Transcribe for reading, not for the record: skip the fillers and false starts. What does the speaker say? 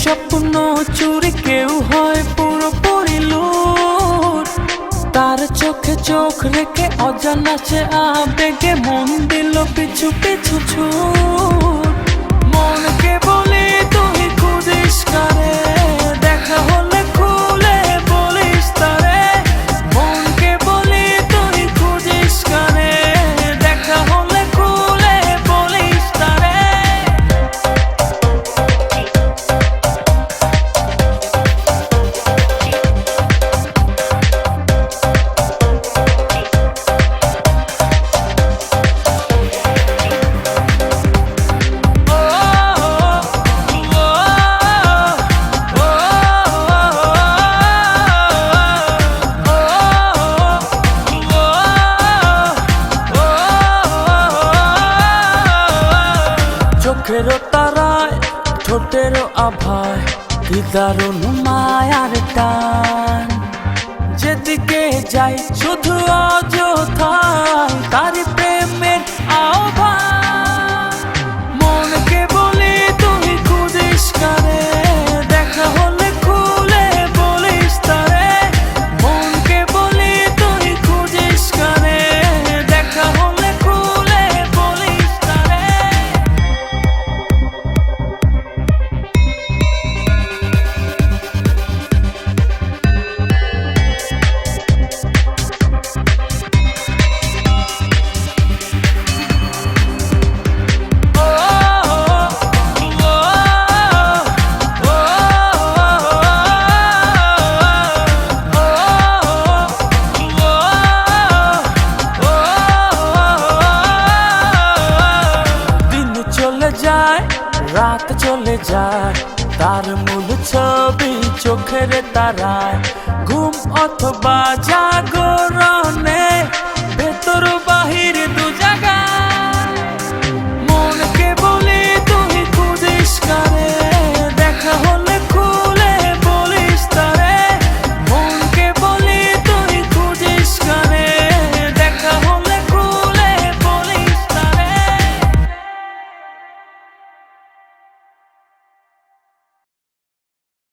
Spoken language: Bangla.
স্বপ্ন চুরি কেউ হয় পুরোপুরি লুট। তার চোখে চোখ রেখে অজানা সে আবেগে মন দিল পিছু পিছু ছুট। মনকে বলি তুই খুঁজিস কারে, দেখা হলে খুলে বলিস তারে। মনকে বলি তুই খুঁজিস কারে, দেখা হলে খুলে বলিস তারে। চোখেরও তারায় ঠোঁটেরও আভায় কি দারুণ মায়ার টান। যেদিকে যাই শুধু অযথায় তারি প্রেমের আহ্বান। মনকে বলি তুই খুঁজিস কারে, দেখা হলে খুলে বলিস তারে। মনকে বলি তুই খুঁজিস কারে, দেখা হলে খুলে বলিস তারে। রাত চলে যায় তার মূল ছবি চোখের তারায়। ঘুম অথবা জাগরণে ভেতর বাহির